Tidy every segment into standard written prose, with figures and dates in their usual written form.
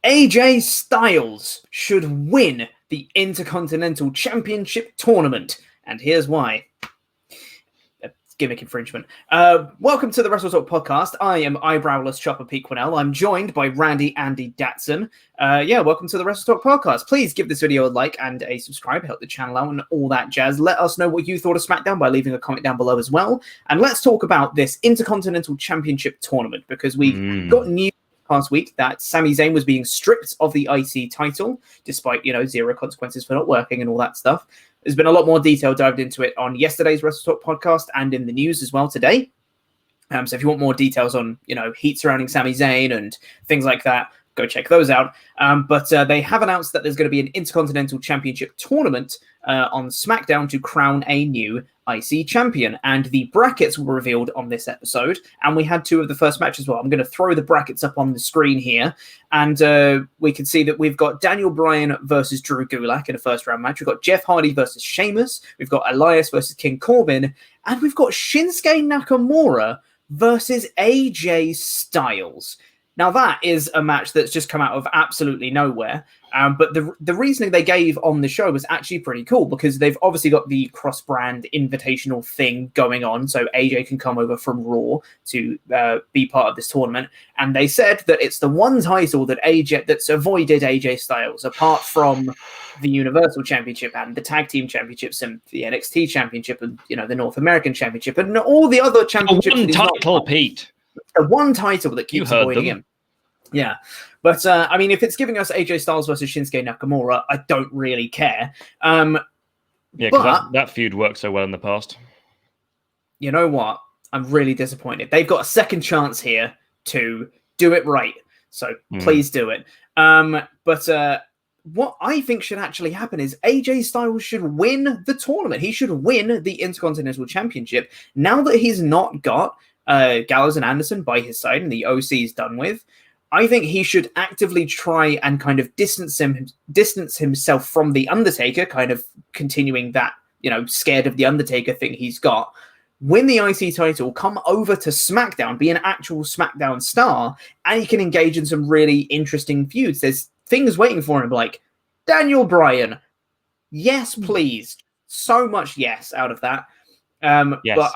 AJ Styles should win the Intercontinental Championship tournament, and here's why. Gimmick infringement. Welcome to the WrestleTalk podcast. I am Eyebrowless Chopper Pete Quinnell. I'm joined by Randy Andy Datson. Welcome to the WrestleTalk podcast. Please give this video a like and a subscribe, help the channel out and all that jazz. Let us know what you thought of SmackDown by leaving a comment down below as well. And let's talk about this Intercontinental Championship tournament, because we got news past week that Sami Zayn was being stripped of the IC title, despite, zero consequences for not working and all that stuff. There's been a lot more detail dived into it on yesterday's WrestleTalk podcast and in the news as well today. So if you want more details on, heat surrounding Sami Zayn and things like that, go check those out. But they have announced that there's going to be an Intercontinental Championship tournament on SmackDown to crown a new IC champion. And the brackets were revealed on this episode. And we had two of the first matches as well. I'm going to throw the brackets up on the screen here. And we can see that we've got Daniel Bryan versus Drew Gulak in a first round match. We've got Jeff Hardy versus Sheamus. We've got Elias versus King Corbin. And we've got Shinsuke Nakamura versus AJ Styles. Now, that is a match that's just come out of absolutely nowhere. But the reasoning they gave on the show was actually pretty cool, because they've obviously got the cross-brand invitational thing going on. So AJ can come over from Raw to be part of this tournament. And they said that it's the one title that's avoided AJ Styles, apart from the Universal Championship and the Tag Team Championships and the NXT Championship and, the North American Championship and all the other championships. One title, Pete. The one title that keeps avoiding him. Yeah. But, if it's giving us AJ Styles versus Shinsuke Nakamura, I don't really care. Because that feud worked so well in the past. You know what? I'm really disappointed. They've got a second chance here to do it right. So please do it. What I think should actually happen is AJ Styles should win the tournament. He should win the Intercontinental Championship. Now that he's not got Gallows and Anderson by his side and the OC is done with, I think he should actively try and kind of distance himself from The Undertaker, kind of continuing that, scared of The Undertaker thing he's got. Win the IC title, come over to SmackDown, be an actual SmackDown star, and he can engage in some really interesting feuds. There's things waiting for him, like Daniel Bryan. Yes, please. So much yes out of that. Yes. But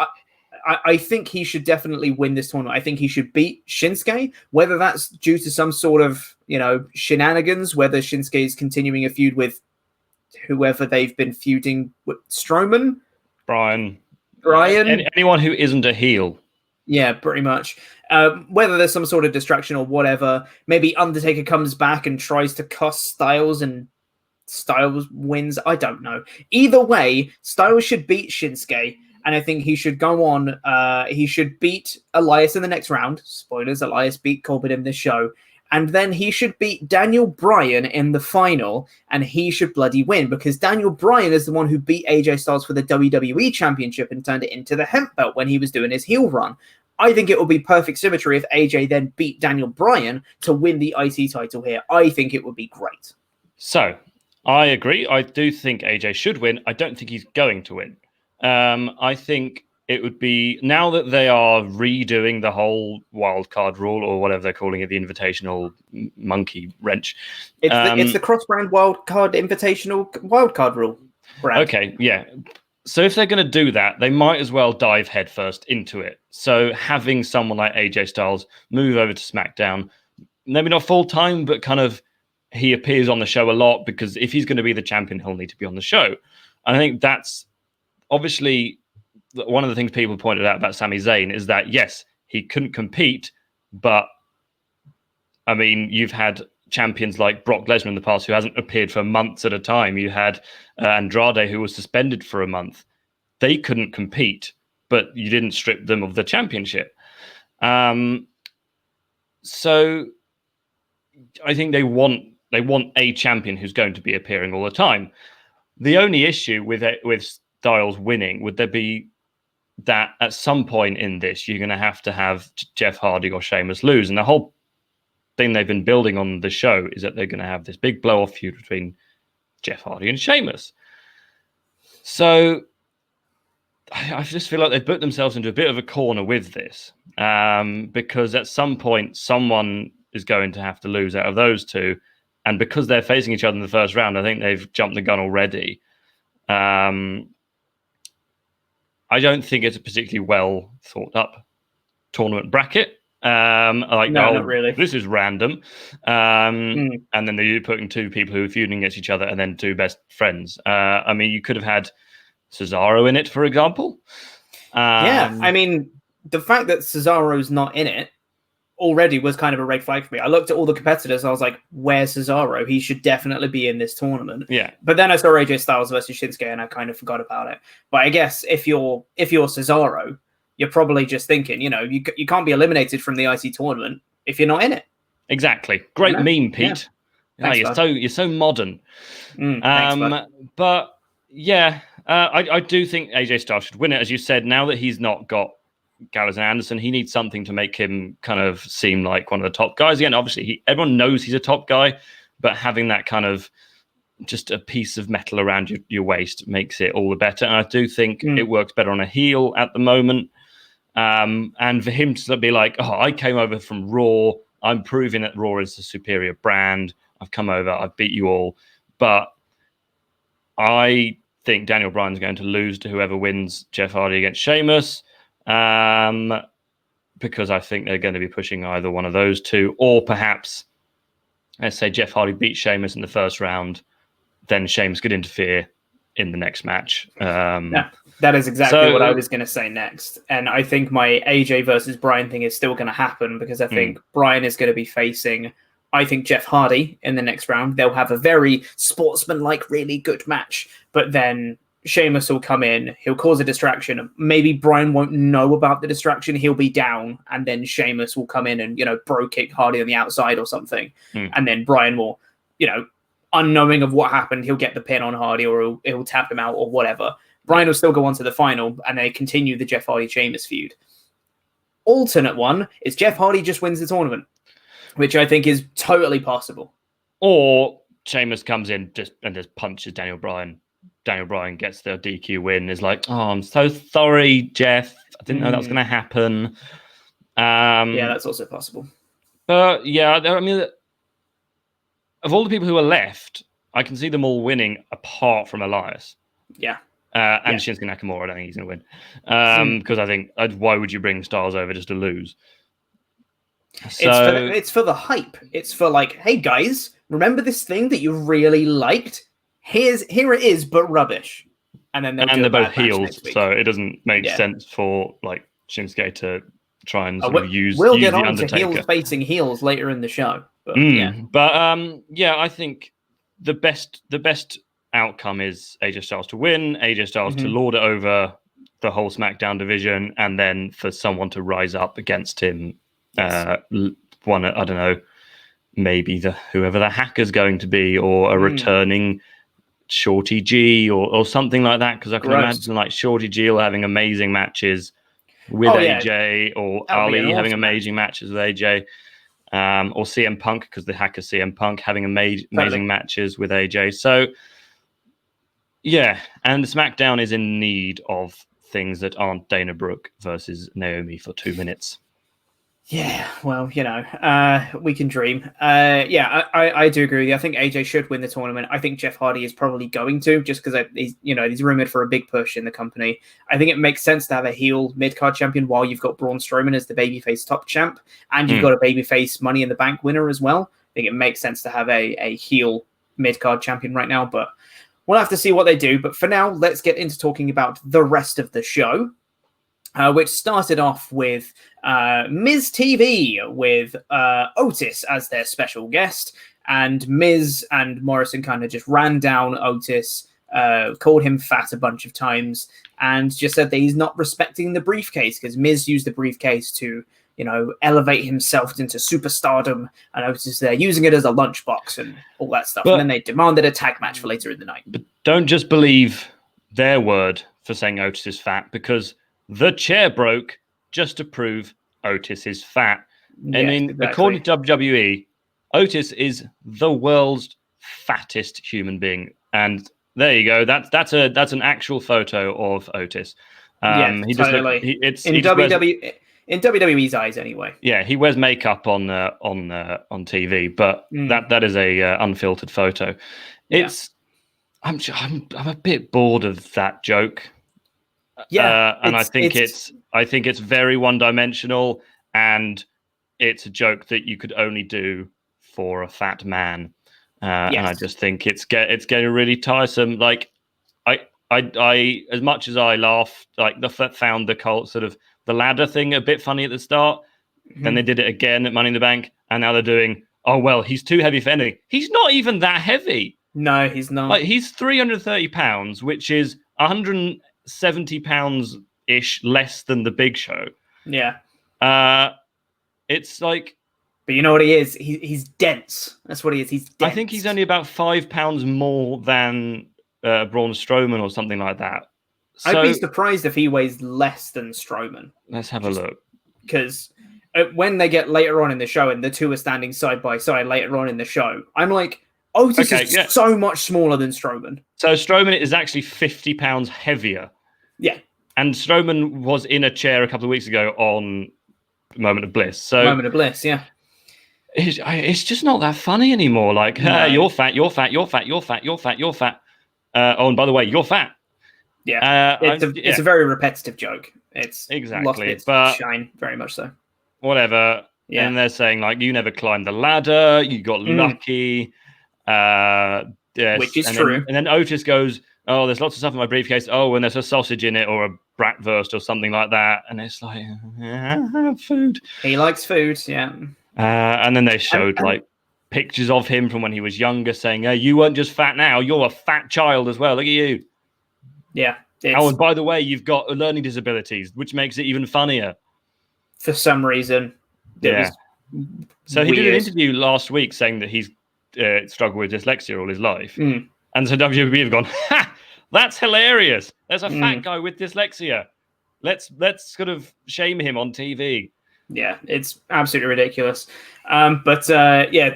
I think he should definitely win this tournament. I think he should beat Shinsuke, whether that's due to some sort of, shenanigans, whether Shinsuke is continuing a feud with whoever they've been feuding with, Strowman? Bryan. Anyone who isn't a heel. Yeah, pretty much. Whether there's some sort of distraction or whatever, maybe Undertaker comes back and tries to cuss Styles and Styles wins. I don't know. Either way, Styles should beat Shinsuke. And I think he should go on. He should beat Elias in the next round. Spoilers, Elias beat Corbin in this show. And then he should beat Daniel Bryan in the final. And he should bloody win. Because Daniel Bryan is the one who beat AJ Styles for the WWE Championship and turned it into the hemp belt when he was doing his heel run. I think it would be perfect symmetry if AJ then beat Daniel Bryan to win the IC title here. I think it would be great. So, I agree. I do think AJ should win. I don't think he's going to win. I think it would be, now that they are redoing the whole wildcard rule, or whatever they're calling it, the invitational monkey wrench. It's the cross-brand wildcard invitational wildcard rule. Brand. Okay, yeah. So if they're going to do that, they might as well dive headfirst into it. So having someone like AJ Styles move over to SmackDown, maybe not full-time, but kind of he appears on the show a lot, because if he's going to be the champion, he'll need to be on the show. And I think that's obviously one of the things people pointed out about Sami Zayn is that, yes, he couldn't compete, but you've had champions like Brock Lesnar in the past who hasn't appeared for months at a time. You had Andrade, who was suspended for a month. They couldn't compete, but you didn't strip them of the championship. So I think they want a champion who's going to be appearing all the time. The only issue with Styles winning would there be that at some point in this you're going to have Jeff Hardy or Sheamus lose, and the whole thing they've been building on the show is that they're going to have this big blow-off feud between Jeff Hardy and Sheamus. So I just feel like they've put themselves into a bit of a corner with this, because at some point someone is going to have to lose out of those two. And because they're facing each other in the first round, I think they've jumped the gun already. I don't think it's a particularly well thought up tournament bracket. No, not really. This is random. And then they're putting two people who are feuding against each other and then two best friends. I mean, you could have had Cesaro in it, for example. I mean, the fact that Cesaro's not in it already was kind of a red flag for me. I looked at all the competitors. I was like, where's Cesaro? He should definitely be in this tournament. Yeah. But then I saw AJ Styles versus Shinsuke and I kind of forgot about it. But I guess if you're Cesaro, you're probably just thinking, you can't be eliminated from the IC tournament if you're not in it. Exactly. Great meme, Pete. Yeah. Thanks, you're so modern. Thanks, bud. But yeah, I do think AJ Styles should win it. As you said, now that he's not got Gallows and Anderson, he needs something to make him kind of seem like one of the top guys again. Obviously, everyone knows he's a top guy, but having that kind of just a piece of metal around your waist makes it all the better. And I do think it works better on a heel at the moment. And for him to be like, oh, I came over from Raw. I'm proving that Raw is a superior brand. I've come over. I've beat you all. But I think Daniel Bryan's going to lose to whoever wins Jeff Hardy against Sheamus. Because I think they're going to be pushing either one of those two, or perhaps, let's say Jeff Hardy beats Sheamus in the first round, then Sheamus could interfere in the next match. Yeah, that is exactly what I was going to say next. And I think my AJ versus Bryan thing is still going to happen because I think Bryan is going to be facing, I think, Jeff Hardy in the next round. They'll have a very sportsmanlike, really good match, but then Sheamus will come in, he'll cause a distraction. Maybe Bryan won't know about the distraction. He'll be down, and then Sheamus will come in and, bro kick Hardy on the outside or something. And then Bryan will, unknowing of what happened, he'll get the pin on Hardy or he'll tap him out or whatever. Bryan will still go on to the final, and they continue the Jeff Hardy-Sheamus feud. Alternate one is Jeff Hardy just wins the tournament, which I think is totally possible. Or Sheamus comes in and just punches Daniel Bryan. Daniel Bryan gets the DQ win, is like, oh, I'm so sorry, Jeff. I didn't know that was going to happen. Yeah, that's also possible. But yeah, I mean, of all the people who are left, I can see them all winning apart from Elias. Yeah. And Shinsuke Nakamura, I don't think he's going to win. Because I think, why would you bring Styles over just to lose? So, it's for the hype. It's for like, hey guys, remember this thing that you really liked? Here it is, but rubbish. And then they're both heels, so it doesn't make sense for like Shinsuke to try and use. We'll use get the on Undertaker. to heels facing heels later in the show. But, I think the best outcome is AJ Styles to win, AJ Styles to lord it over the whole SmackDown division, and then for someone to rise up against him. One, I don't know, maybe whoever the hacker's going to be, or a returning Shorty G or something like that, because I can imagine like Shorty G having amazing matches with AJ, or Ali having amazing matches with AJ, or CM Punk, because the hacker CM Punk having amazing matches with AJ. So yeah, and SmackDown is in need of things that aren't Dana Brooke versus Naomi for 2 minutes. Yeah, well, we can dream. I do agree with you. I think AJ should win the tournament. I think Jeff Hardy is probably going to, just because he's rumored for a big push in the company. I think it makes sense to have a heel mid-card champion while you've got Braun Strowman as the babyface top champ, and you've got a babyface Money in the Bank winner as well. I think it makes sense to have a heel mid-card champion right now, but we'll have to see what they do. But for now, let's get into talking about the rest of the show. Which started off with Miz TV with Otis as their special guest, and Miz and Morrison kind of just ran down Otis, called him fat a bunch of times, and just said that he's not respecting the briefcase because Miz used the briefcase to, elevate himself into superstardom, and Otis there using it as a lunchbox and all that stuff. And then they demanded a tag match for later in the night. But don't just believe their word for saying Otis is fat, because the chair broke just to prove Otis is fat. I mean, according to WWE, Otis is the world's fattest human being, and there you go. That's an actual photo of Otis. Totally. In In WWE's eyes, anyway. Yeah, he wears makeup on TV, but that is a unfiltered photo. It's I'm a bit bored of that joke. Yeah, and I think it's very one-dimensional, and it's a joke that you could only do for a fat man. And I just think it's getting really tiresome. Like I as much as I laughed, like found the cult sort of the ladder thing a bit funny at the start. Then they did it again at Money in the Bank, and now they're doing, oh well, he's too heavy for anything. He's not even that heavy. No, he's not. Like, he's 330 pounds, which is 170 pounds ish less than the Big Show. Yeah. It's like, but you know what he is? He's dense. That's what he is. He's dense. I think he's only about 5 pounds more than Braun Strowman or something like that. So, I'd be surprised if he weighs less than Strowman. Let's have a look. Because when they get later on in the show and the two are standing side by side later on in the show, I'm like, Otis is so much smaller than Strowman. So Strowman is actually 50 pounds heavier. Yeah. And Strowman was in a chair a couple of weeks ago on Moment of Bliss. So Moment of Bliss, yeah. It's just not that funny anymore. Like, No. You're fat, you're fat, you're fat, you're fat, you're fat, you're fat. Oh, and by the way, you're fat. Yeah, it's a very repetitive joke. It's lost its shine, very much so. Whatever. Yeah. And they're saying, like, you never climbed the ladder, you got lucky. Yes. Which is true. And then Otis goes, oh, there's lots of stuff in my briefcase. Oh, and there's a sausage in it or a bratwurst or something like that. And it's like, food. He likes food, yeah. And then they showed like pictures of him from when he was younger, saying, you weren't just fat now, you're a fat child as well. Look at you. Yeah. Oh, and by the way, you've got learning disabilities, which makes it even funnier. For some reason. So he did an interview last week saying that he's struggled with dyslexia all his life. And so WWE have gone, ha! That's hilarious. There's a fat guy with dyslexia. Let's sort of shame him on TV. Yeah, it's absolutely ridiculous. But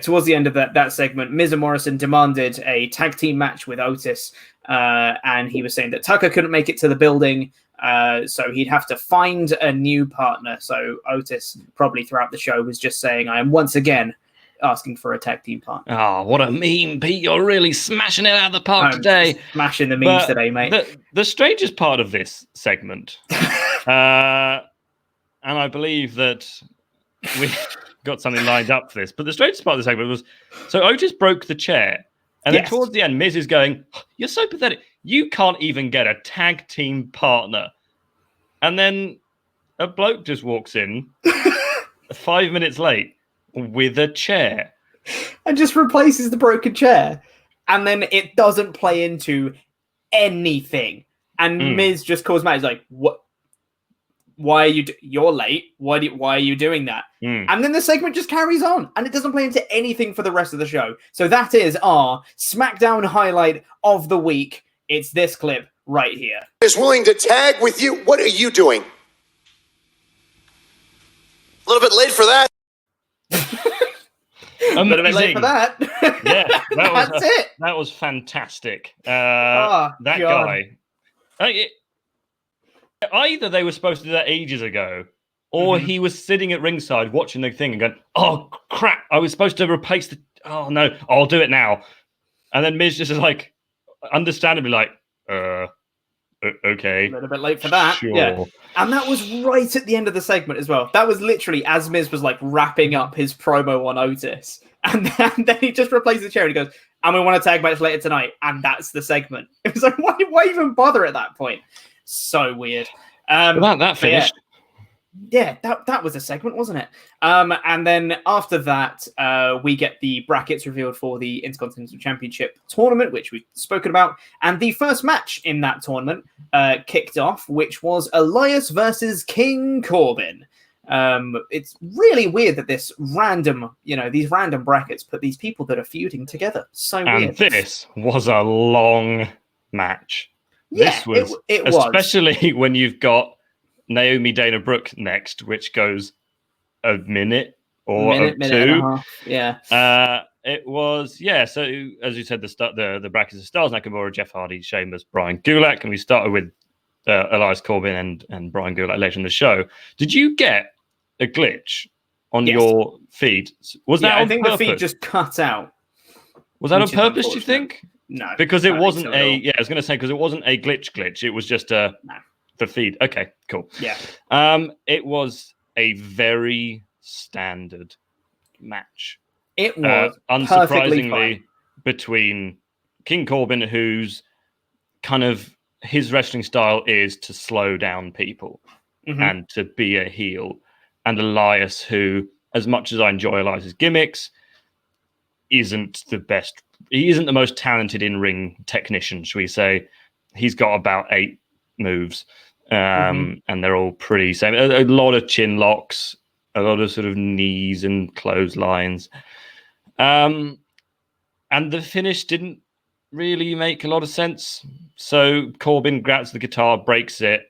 towards the end of that segment, Miz and Morrison demanded a tag team match with Otis. And he was saying that Tucker couldn't make it to the building, so he'd have to find a new partner. So Otis, probably throughout the show, was just saying, I am once again asking for a tag team partner. Oh, what a meme, Pete. You're really smashing it out of the park today. Smashing the memes today, mate. The strangest part of this segment, and I believe that we got something lined up for this, but the strangest part of the segment was, so Otis broke the chair, and then towards the end, Miz is going, you're so pathetic. You can't even get a tag team partner. And then a bloke just walks in 5 minutes late with a chair. And just replaces the broken chair. And then it doesn't play into anything. And Miz just calls Matt. He's like, what? Why are you? You're late. Why are you doing that? And then the segment just carries on, and it doesn't play into anything for the rest of the show. So that is our SmackDown highlight of the week. It's this clip right here. Is willing to tag with you. What are you doing? A little bit late for that. A little bit late for that. Yeah, that's it. That was fantastic. That guy. Either they were supposed to do that ages ago, or he was sitting at ringside watching the thing and going, oh, crap, I was supposed to replace the... Oh, no, I'll do it now. And then Miz just is like, understandably like, okay. A little bit late for that. Sure. Yeah. And that was right at the end of the segment as well. That was literally as Miz was like wrapping up his promo on Otis. And then he just replaced the chair and he goes, and we want a tag match later tonight. And that's the segment. It was like, why even bother at that point? So weird. That finished. Yeah, that was a segment, wasn't it? And then after that, we get the brackets revealed for the Intercontinental Championship tournament, which we've spoken about. And the first match in that tournament kicked off, which was Elias versus King Corbin. It's really weird that these random brackets put these people that are feuding together. So weird. And this was a long match. Yeah, it was. Especially when you've got Naomi Dana Brooke next, which goes a minute or minute two. And a half. Yeah. It was, so as you said, the brackets of stars: Nakamura, Jeff Hardy, Sheamus, Bryan, Gulick, and we started with Elias Corbin and Bryan Gulick later in the show. Did you get a glitch on Yes. your feed. Was that on I think purpose? the feed just cut out. Was that on which is purpose, do you unfortunate. think? No. Because I it don't think wasn't so at all. I was going to say, because it wasn't a glitch. It was just No. the feed. Okay, cool. Yeah. It was a very standard match. It was perfectly fine. Unsurprisingly, between King Corbin, who's kind of his wrestling style is to slow down people and to be a heel, and Elias, who, as much as I enjoy Elias's gimmicks, isn't the best. He isn't the most talented in-ring technician, shall we say. He's got about 8 moves, and they're all pretty same. A lot of chin locks, a lot of sort of knees and clotheslines. And the finish didn't really make a lot of sense. So Corbin grabs the guitar, breaks it,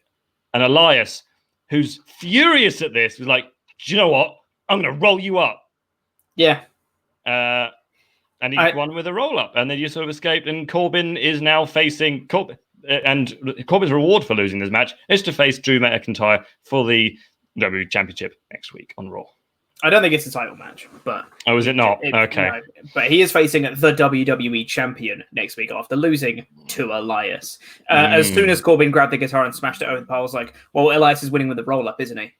and Elias, who's furious at this, was like, "Do you know what? I'm going to roll you up." Yeah. And he won with a roll-up, and then you sort of escaped, and Corbin is now facing... and Corbin's reward for losing this match is to face Drew McIntyre for the WWE Championship next week on Raw. I don't think it's a title match, but... Oh, is it not? Okay. No, but he is facing the WWE Champion next week after losing to Elias. As soon as Corbin grabbed the guitar and smashed it over the pile, I was like, well, Elias is winning with the roll-up, isn't he?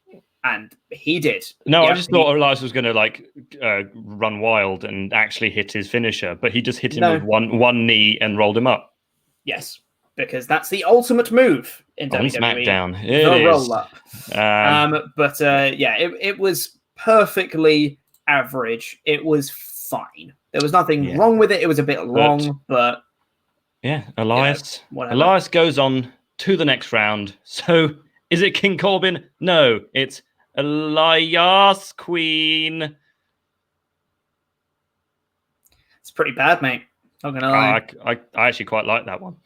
And he did. No, I just thought Elias was going to run wild and actually hit his finisher, but he just hit him with one knee and rolled him up. Yes, because that's the ultimate move in WWE. SmackDown. The roll-up. It was perfectly average. It was fine. There was nothing wrong with it. It was a bit long, but... Yeah, Elias goes on to the next round. So, is it King Corbin? No, it's Elias Queen. It's pretty bad, mate. Not gonna lie. I actually quite like that one.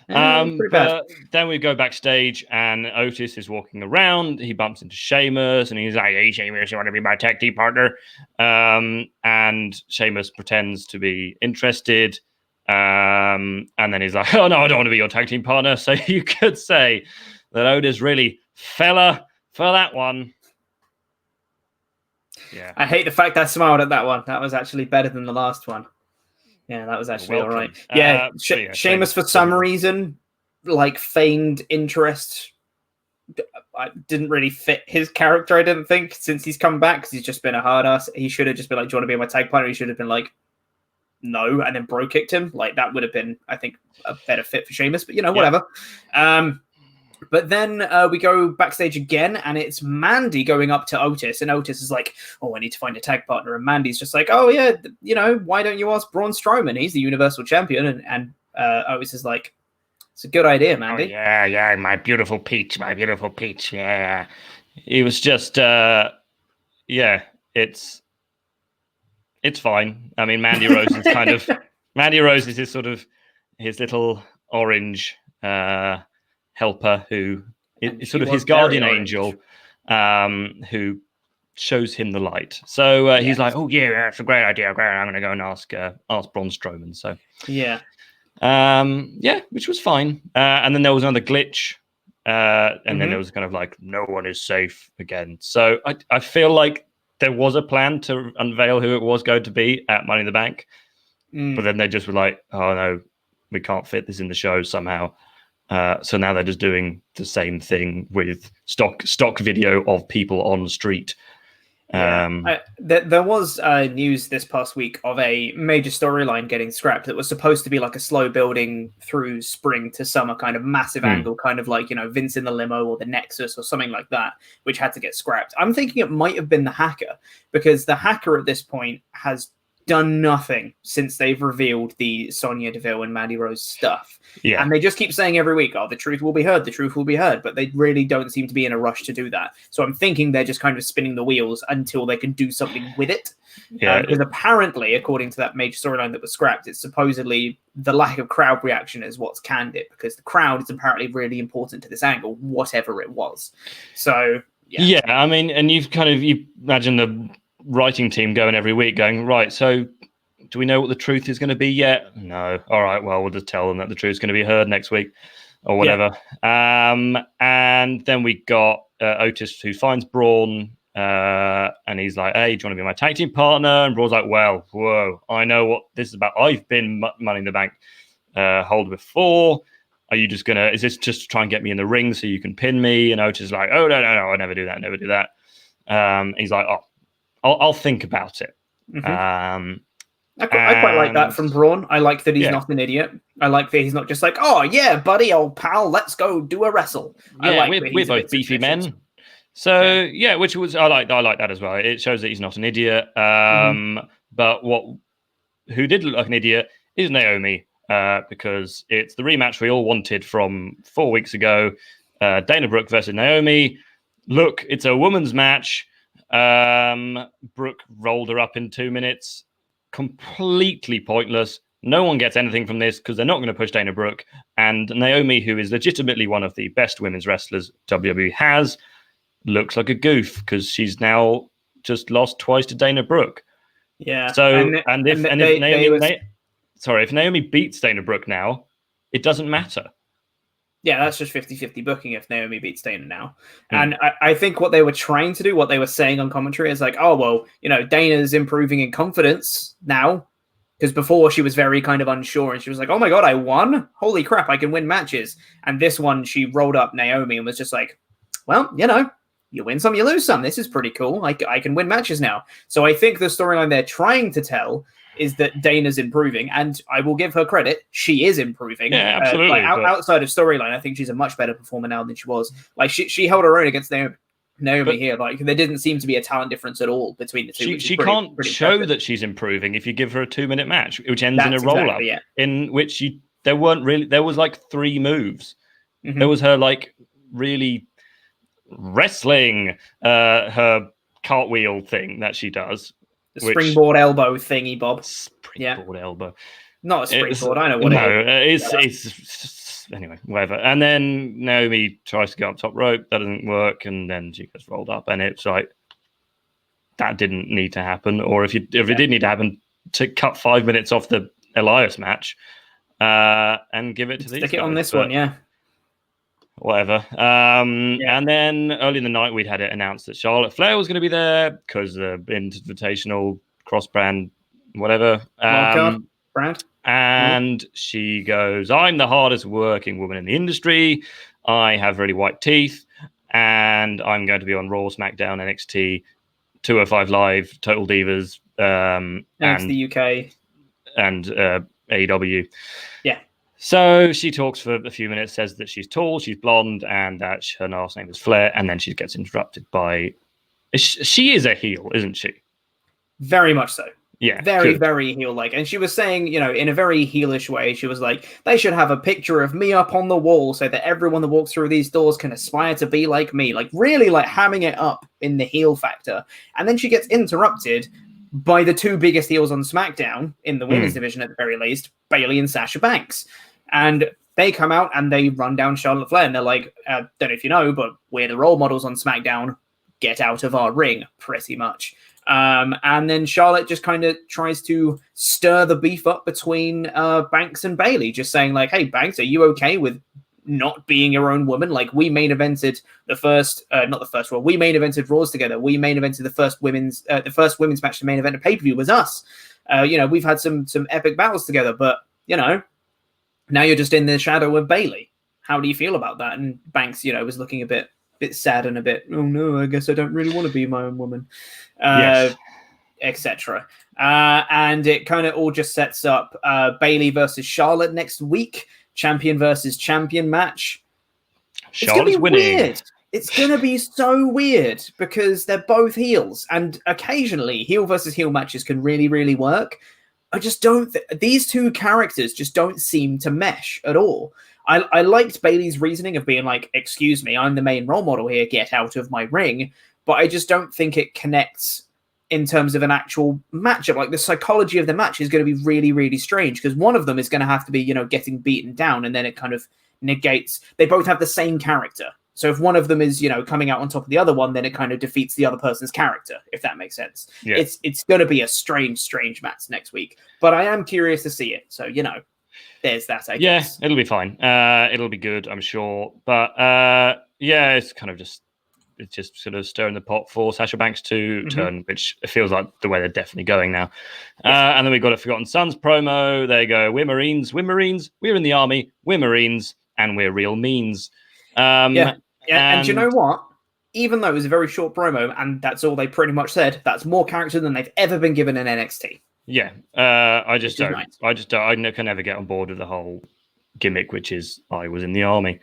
Pretty bad. Then we go backstage, and Otis is walking around. He bumps into Sheamus, and he's like, "Hey, Sheamus, you want to be my tag team partner?" And Sheamus pretends to be interested. And then he's like, "Oh no, I don't want to be your tag team partner." So you could say that Otis really fella for that one. Yeah. I hate the fact I smiled at that one. That was actually better than the last one. Yeah, that was actually all right. Yeah, Sheamus, for some reason, like, feigned interest. I didn't really fit his character, I didn't think, since he's come back, because he's just been a hard ass. He should have just been like, "Do you want to be my tag partner?" He should have been like, "No," and then bro kicked him. Like, that would have been, I think, a better fit for Sheamus, but, whatever. But then we go backstage again, and it's Mandy going up to Otis, and Otis is like, "Oh, I need to find a tag partner." And Mandy's just like, "Oh, yeah, why don't you ask Braun Strowman? He's the Universal Champion." And Otis is like, "It's a good idea, Mandy." "Oh, yeah, my beautiful peach, yeah." It was just, it's fine. I mean, Mandy Rose is Mandy Rose is his little orange helper, who is sort of his guardian angel, who shows him the light. So he's like, "Oh yeah, that's a great idea. Great. I'm going to go and ask Braun Strowman." So which was fine. And then there was another glitch, and then there was kind of like, no one is safe again. So I feel like there was a plan to unveil who it was going to be at Money in the Bank, but then they just were like, "Oh no, we can't fit this in the show somehow." So now they're just doing the same thing with stock video of people on the street. There was news this past week of a major storyline getting scrapped that was supposed to be like a slow building through spring to summer kind of massive angle, kind of like, Vince in the limo or the Nexus or something like that, which had to get scrapped. I'm thinking it might have been the Hacker, because the Hacker at this point has done nothing since they've revealed the Sonya Deville and Mandy Rose stuff. Yeah. And they just keep saying every week, "Oh, the truth will be heard, the truth will be heard," but they really don't seem to be in a rush to do that. So I'm thinking they're just kind of spinning the wheels until they can do something with it. Yeah. Because apparently, according to that major storyline that was scrapped, it's supposedly the lack of crowd reaction is what's canned it, because the crowd is apparently really important to this angle, whatever it was. So, yeah, I mean, and you imagine the writing team going every week going, "Right, so do we know what the truth is going to be yet?" "No." "All right, well, we'll just tell them that the truth is going to be heard next week," or whatever. And then we got Otis, who finds Braun And he's like, hey, do you want to be my tag team partner? And Raw's like, well, whoa, I know what this is about. I've been Money in the Bank holder before. Are you just gonna? Is this just to try and get me in the ring so you can pin me? And Otis is like, oh no, I never do that, never do that. He's like, oh, I'll think about it. Mm-hmm. I quite like that from Braun. I like that he's not an idiot. I like that he's not just like, oh yeah, buddy, old pal, let's go do a wrestle. Yeah, we're both beefy men. So which was I like that as well. It shows that he's not an idiot. But who did look like an idiot is Naomi. Because it's the rematch we all wanted from 4 weeks ago. Dana Brooke versus Naomi. Look, it's a women's match. Brooke rolled her up in 2 minutes. Completely pointless. No one gets anything from this because they're not going to push Dana Brooke. And Naomi, who is legitimately one of the best women's wrestlers WWE has, looks like a goof because she's now just lost twice to Dana Brooke. Yeah. So, if Naomi beats Dana Brooke now, it doesn't matter. Yeah, that's just 50-50 booking if Naomi beats Dana now. And I think what they were trying to do, what they were saying on commentary is like, oh, well, Dana's improving in confidence now. Because before she was very kind of unsure and she was like, oh my God, I won? Holy crap, I can win matches. And this one, she rolled up Naomi and was just like, well, you win some, you lose some. This is pretty cool. I can win matches now. So I think the storyline they're trying to tell is that Dana's improving, and I will give her credit. She is improving. Yeah, absolutely. Outside of storyline, I think she's a much better performer now than she was. Like she held her own against Naomi here. Like there didn't seem to be a talent difference at all between the two. She can't show impressive. That she's improving if you give her a 2-minute match, which ends in a roll up, in which there was like 3 moves. Mm-hmm. There was her like really wrestling, her cartwheel thing that she does. The springboard elbow thingy, Bob. Springboard elbow. Not a springboard. I know what it is. It's anyway, whatever. And then Naomi tries to go up top rope. That doesn't work. And then she gets rolled up. And it's like, that didn't need to happen. Or if it did need to happen, to cut 5 minutes off the Elias match and give it to these guys. Stick it on this one, yeah. Whatever. And then early in the night, we'd had it announced that Charlotte Flair was going to be there because the Invitational cross-brand, whatever. Brand. And she goes, I'm the hardest working woman in the industry. I have really white teeth. And I'm going to be on Raw, SmackDown, NXT, 205 Live, Total Divas. NXT UK. And AEW. Yeah. So she talks for a few minutes, says that she's tall, she's blonde, and that her last name is Flair, and then she gets interrupted by... She is a heel, isn't she? Very much so. Yeah. Very heel-like. And she was saying, in a very heelish way, she was like, they should have a picture of me up on the wall so that everyone that walks through these doors can aspire to be like me. Like, really, like, hamming it up in the heel factor. And then she gets interrupted by the 2 biggest heels on SmackDown, in the women's division at the very least, Bayley and Sasha Banks. And they come out and they run down Charlotte Flair and they're like, don't know if you know, but we're the role models on SmackDown. Get out of our ring, pretty much. And then Charlotte just kind of tries to stir the beef up between Banks and Bayley, just saying like, hey, Banks, are you okay with not being your own woman? Like, we main evented we main evented Raws together. We main evented the first women's match to main event of pay-per-view was us. We've had some epic battles together, but now you're just in the shadow of Bayley. How do you feel about that? And Banks, was looking a bit sad and a bit, oh no, I guess I don't really want to be my own woman, etc. And it kind of all just sets up Bayley versus Charlotte next week, champion versus champion match. Charlotte's winning. Weird. It's going to be so weird because they're both heels, and occasionally heel versus heel matches can really, really work. I just don't. These 2 characters just don't seem to mesh at all. I liked Bayley's reasoning of being like, excuse me, I'm the main role model here, get out of my ring. But I just don't think it connects in terms of an actual matchup. Like, the psychology of the match is going to be really, really strange because one of them is going to have to be, getting beaten down, and then it kind of negates. They both have the same character. So if one of them is, coming out on top of the other one, then it kind of defeats the other person's character, if that makes sense. Yeah. It's going to be a strange match next week. But I am curious to see it. So, there's that, I guess. Yeah, it'll be fine. It'll be good, I'm sure. But, it's kind of just it's just sort of stirring the pot for Sasha Banks to turn, which feels like the way they're definitely going now. And then we've got a Forgotten Sons promo. They go, we're Marines, we're in the army, we're Marines, and we're real means. And do you know what? Even though it was a very short promo, and that's all they pretty much said, that's more character than they've ever been given in NXT. Yeah, I just don't. Nice. I just don't. I can never get on board with the whole gimmick, which is I was in the army,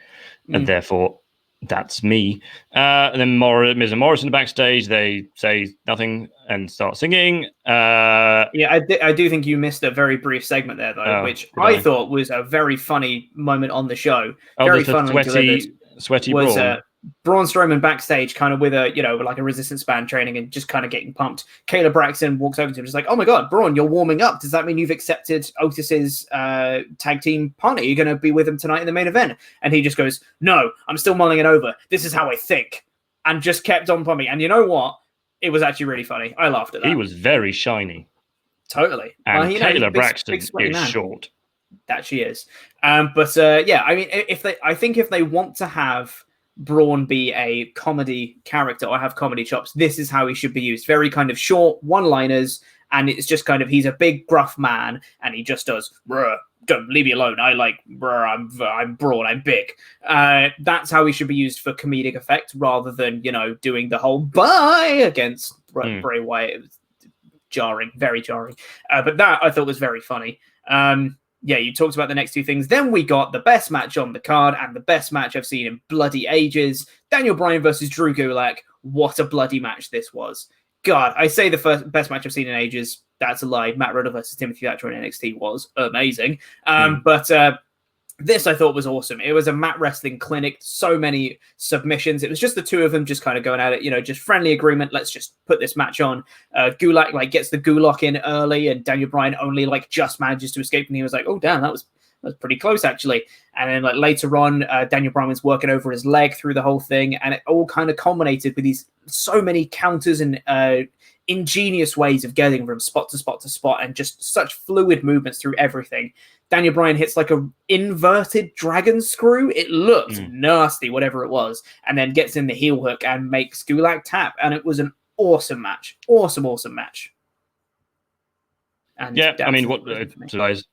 and therefore that's me. And then Miz and Morrison backstage, they say nothing and start singing. I do think you missed a very brief segment there, though, which I thought was a very funny moment on the show. Very funny, sweaty Braun. Braun Strowman backstage, kind of with a, like a resistance band training and just kind of getting pumped. Kayla Braxton walks over to him, just like, oh my God, Braun, you're warming up. Does that mean you've accepted Otis's tag team partner? You're going to be with him tonight in the main event? And he just goes, no, I'm still mulling it over. This is how I think. And just kept on pumping. And you know what? It was actually really funny. I laughed at that. He was very shiny. Totally. And Kayla Braxton is short. That she is. I mean, I think if they want to have Braun be a comedy character or have comedy chops, this is how he should be used. Very kind of short one-liners, and it's just kind of, he's a big gruff man and he just does, bruh, don't leave me alone, I like, bruh, I'm Braun, I'm big. That's how he should be used for comedic effect, rather than, doing the whole bye against Bray Wyatt. It was jarring, very jarring. But that I thought was very funny. You talked about the next two things. Then we got the best match on the card, and the best match I've seen in bloody ages. Daniel Bryan versus Drew Gulak. What a bloody match this was. God, I say the best match I've seen in ages. That's a lie. Matt Riddle versus Timothy Thatcher in NXT was amazing. But this I thought was awesome. It was a mat wrestling clinic. So many submissions. It was just the two of them just kind of going at it, just friendly agreement. Let's just put this match on. Gulak gets the Gulock in early, and Daniel Bryan only just manages to escape. And he was like, oh damn, that was pretty close actually. And then later on, Daniel Bryan was working over his leg through the whole thing, and it all kind of culminated with these so many counters and ingenious ways of getting from spot to spot to spot, and just such fluid movements through everything. Daniel Bryan hits like a inverted dragon screw. It looked nasty, whatever it was, and then gets in the heel hook and makes Gulak tap. And it was an awesome match. Awesome match. And I mean, what guys?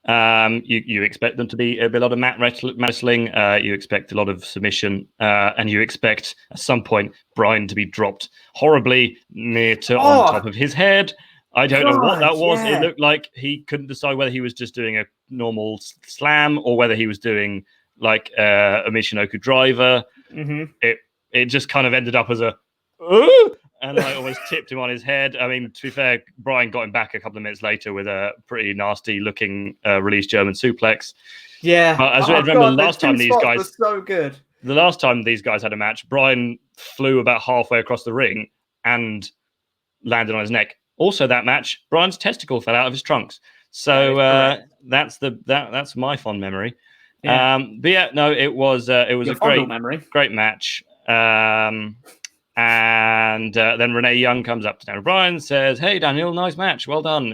You expect them to be a lot of mat wrestling. You expect a lot of submission, and you expect at some point Bryan to be dropped horribly on top of his head. I don't know what that was. Yeah. It looked like he couldn't decide whether he was just doing a normal slam or whether he was doing like a Michinoku driver. It just kind of ended up as a and I almost tipped him on his head. I mean, to be fair, Bryan got him back a couple of minutes later with a pretty nasty looking release German suplex. Yeah. As I remember, the last time these guys was so good. The last time these guys had a match, Bryan flew about halfway across the ring and landed on his neck. Also, that match, Bryan's testicle fell out of his trunks. So that's my fond memory. Yeah. It was a great match. And then Renee Young comes up to Daniel Bryan and says, "Hey, Daniel, nice match, well done."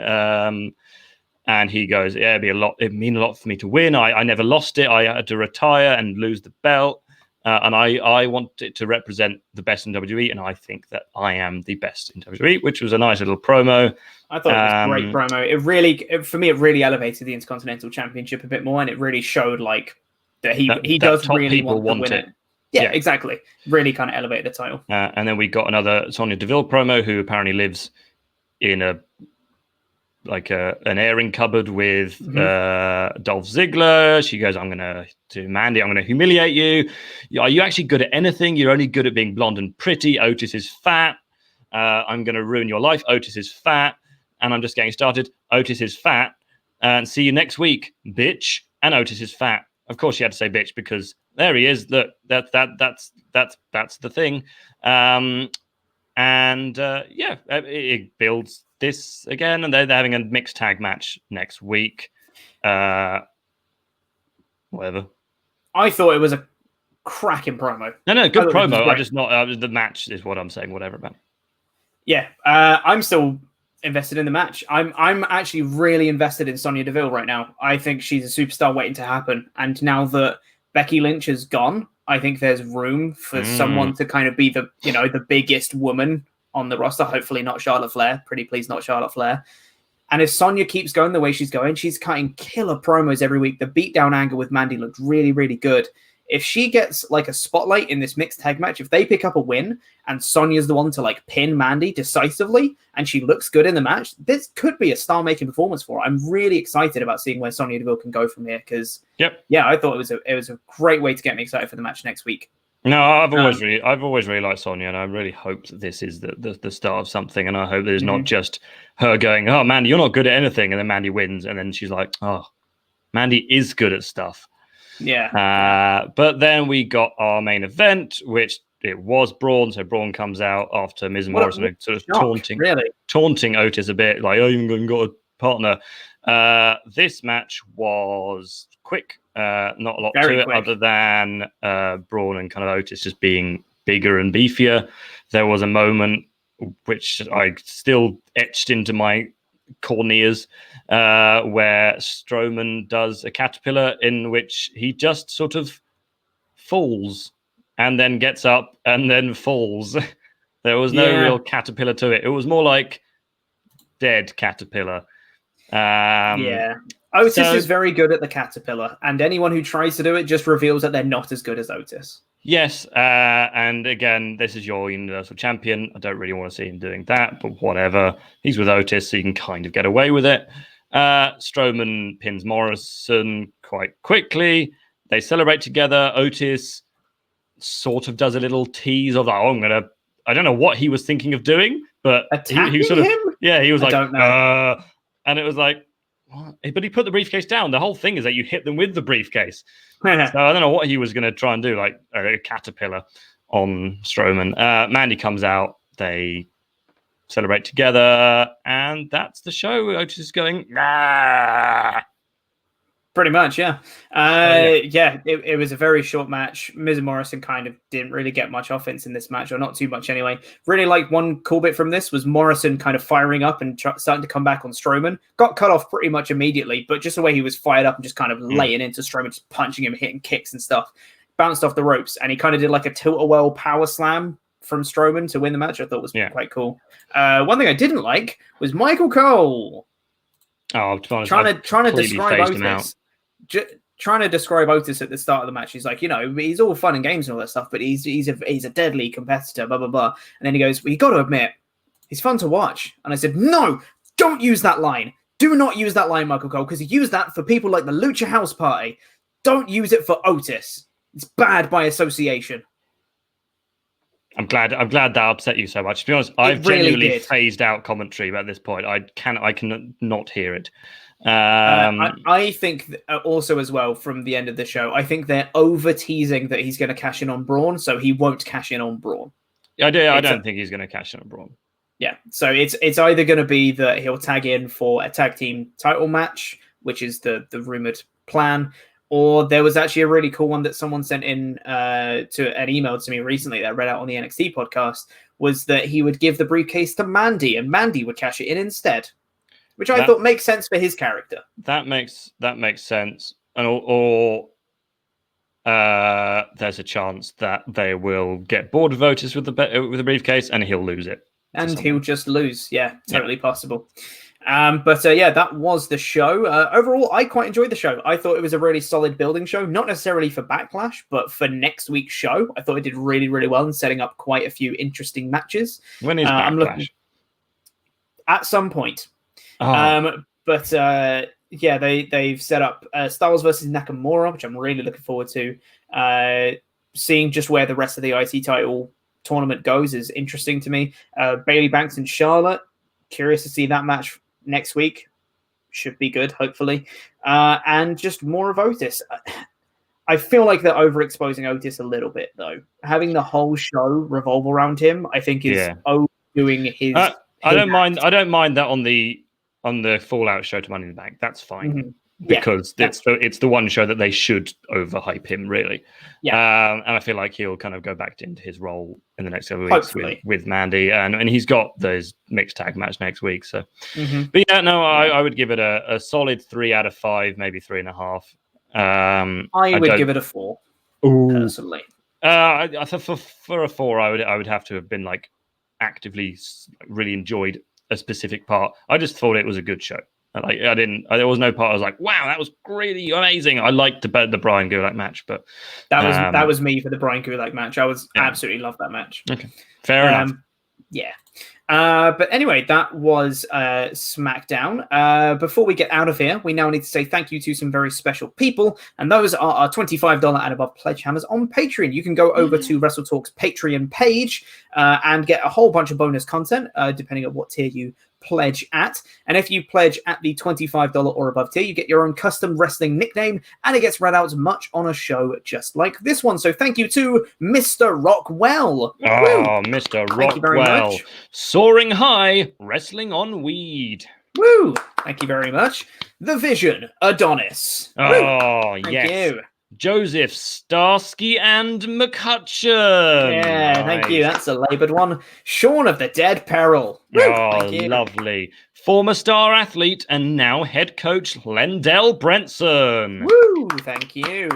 And he goes, "Yeah, it'd mean a lot for me to win. I never lost it. I had to retire and lose the belt. And I want it to represent the best in WWE, and I think that I am the best in WWE," which was a nice little promo. I thought it was a great promo. For me, it really elevated the Intercontinental Championship a bit more, and it really showed that he does really want to win it. Yeah, exactly. Really kind of elevated the title. And then we got another Sonya Deville promo, who apparently lives in an airing cupboard with Dolph Ziggler. She goes, to Mandy, I'm going to humiliate you. Are you actually good at anything? You're only good at being blonde and pretty. Otis is fat. I'm going to ruin your life. Otis is fat. And I'm just getting started. Otis is fat. And see you next week, bitch. And Otis is fat. Of course, she had to say bitch because there he is. Look, that's the thing. It builds this again, and they're having a mixed tag match next week. Whatever. I thought it was a cracking promo. No, good promo. I just not the match is what I'm saying. Whatever about. Yeah, I'm still invested in the match. I'm actually really invested in Sonya Deville right now. I think she's a superstar waiting to happen. And now that Becky Lynch is gone, I think there's room for someone to kind of be the biggest woman on the roster. Hopefully not Charlotte Flair. Pretty please not Charlotte Flair. And if Sonya keeps going the way she's going, she's cutting killer promos every week. The beatdown angle with Mandy looked really, really good. If she gets like a spotlight in this mixed tag match, if they pick up a win and Sonya's the one to like pin Mandy decisively and she looks good in the match, this could be a star-making performance for her. I'm really excited about seeing where Sonya Deville can go from here because, I thought it was a great way to get me excited for the match next week. No, I've always really liked Sonya, and I really hope that this is the start of something. And I hope there's not just her going, "Oh, Mandy, you're not good at anything," and then Mandy wins, and then she's like, "Oh, Mandy is good at stuff." Yeah. But then we got our main event, which it was Braun. So Braun comes out after Miz and Morrison sort of taunting Otis a bit, like, "Oh, you haven't got a partner." This match was quick. Not a lot Very to quick. it other than Braun and kind of Otis just being bigger and beefier. There was a moment which I still etched into my corneas where Strowman does a caterpillar in which he just sort of falls and then gets up and then falls. There was no real caterpillar to it. It was more like dead caterpillar. Otis is very good at the caterpillar, and anyone who tries to do it just reveals that they're not as good as Otis. Yes, and again, this is your Universal Champion. I don't really want to see him doing that, but whatever. He's with Otis, so you can kind of get away with it. Strowman pins Morrison quite quickly. They celebrate together. Otis sort of does a little tease of, I don't know what he was thinking of doing, but he sort of, him? He was I like, don't know. And it was like, what? But he put the briefcase down. The whole thing is that you hit them with the briefcase. So I don't know what he was going to try and do, like a caterpillar on Strowman. Mandy comes out. They celebrate together, and that's the show. Otis is going, nah. Pretty much, yeah. It was a very short match. Miz and Morrison kind of didn't really get much offense in this match, or not too much anyway. Really like one cool bit from this was Morrison kind of firing up and starting to come back on Strowman. Got cut off pretty much immediately, but just the way he was fired up and just kind of laying into Strowman, just punching him, hitting kicks and stuff. Bounced off the ropes, and he kind of did like a tilt-a-whirl power slam from Strowman to win the match. I thought was quite cool. One thing I didn't like was Michael Cole. Oh, to be honest, trying to describe Otis. Trying to describe Otis at the start of the match. He's like, he's all fun and games and all that stuff, but he's a deadly competitor, blah, blah, blah. And then he goes, well, you got to admit, he's fun to watch. And I said, no, don't use that line. Do not use that line, Michael Cole, because you use that for people like the Lucha House Party. Don't use it for Otis. It's bad by association. I'm glad that upset you so much. To be honest, I've genuinely phased out commentary at this point. I can not hear it. I think also as well from the end of the show, I think they're over teasing that he's going to cash in on Braun, so he won't cash in on Braun. I don't think he's going to cash in on Braun. Yeah, so it's either going to be that he'll tag in for a tag team title match, which is the rumored plan, or there was actually a really cool one that someone sent in to an email to me recently that I read out on the NXT podcast, was that he would give the briefcase to Mandy and Mandy would cash it in instead. Which I thought makes sense for his character. That makes sense, and there's a chance that they will get bored of Otis with the briefcase, and he'll lose it. And he'll just lose. Yeah, totally possible. But that was the show. Overall, I quite enjoyed the show. I thought it was a really solid building show, not necessarily for Backlash, but for next week's show. I thought it did really, really well in setting up quite a few interesting matches. When is Backlash? At some point. Oh. They've set up Styles versus Nakamura, which I'm really looking forward to. Seeing just where the rest of the IC title tournament goes is interesting to me. Bayley Banks and Charlotte, curious to see that match next week. Should be good, hopefully. And just more of Otis. I feel like they're overexposing Otis a little bit, though. Having the whole show revolve around him, I think, is overdoing his. I don't mind that on the Fallout show to Money in the Bank. That's fine. Mm-hmm. Because it's the one show that they should overhype him, really. Yeah. And I feel like he'll kind of go back into his role in the next couple of weeks with Mandy. And he's got those mixed tag match next week. So, But I would give it a solid 3 out of 5, maybe 3.5. I would give it a 4, personally. I thought for a 4, I would have to have been like actively really enjoyed a specific part. I just thought it was a good show. Like there was no part I was like, wow, that was really amazing. I liked the Bryan Gulick match, but that was me for the Bryan Gulick match. I was absolutely loved that match. Okay, fair enough. Yeah. But anyway, that was SmackDown. Before we get out of here, we now need to say thank you to some very special people, and those are our $25 and above pledge hammers on Patreon. You can go over to WrestleTalk's Patreon page and get a whole bunch of bonus content, depending on what tier you pledge at. And if you pledge at the $25 or above tier, you get your own custom wrestling nickname, and it gets read out much on a show just like this one. So thank you to Mr. Rockwell. Oh, Woo! Mr. Thank you very Rockwell. much. Soaring high, wrestling on weed. Woo! Thank you very much. The Vision, Adonis. Oh, Thank yes. you. Joseph Starsky and McCutcheon. Yeah, thank you. That's a laboured one. Shaun of the Dead Peril. Woo! Oh, Thank you. lovely. Former star athlete and now head coach Lendell Brenson. Woo! Thank you.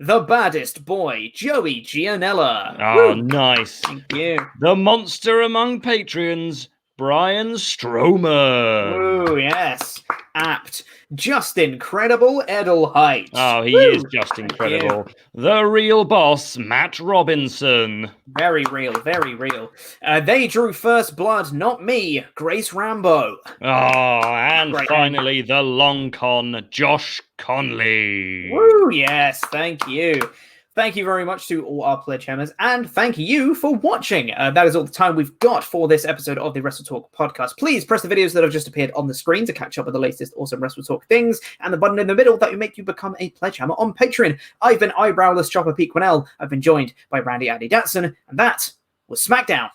The Baddest Boy, Joey Gianella. Oh, Woo! nice. Thank you. The monster among patrons, Brian Strowman. Woo, yes. Apt. Just incredible Edelheit. Oh, he Woo! is just Thank incredible. The real boss, Matt Robinson. Very real, very real. They drew first blood, not me, Grace Rambo. Oh, and Great finally, the long con, Josh Conley. Woo, yes, thank you. Thank you very much to all our pledge hammers, and thank you for watching. That is all the time we've got for this episode of the WrestleTalk podcast. Please press the videos that have just appeared on the screen to catch up with the latest awesome WrestleTalk things, and the button in the middle that will make you become a pledge hammer on Patreon. I've been Eyebrowless Chopper Pete Quinnell. I've been joined by Randy Addy Datson, and that was SmackDown.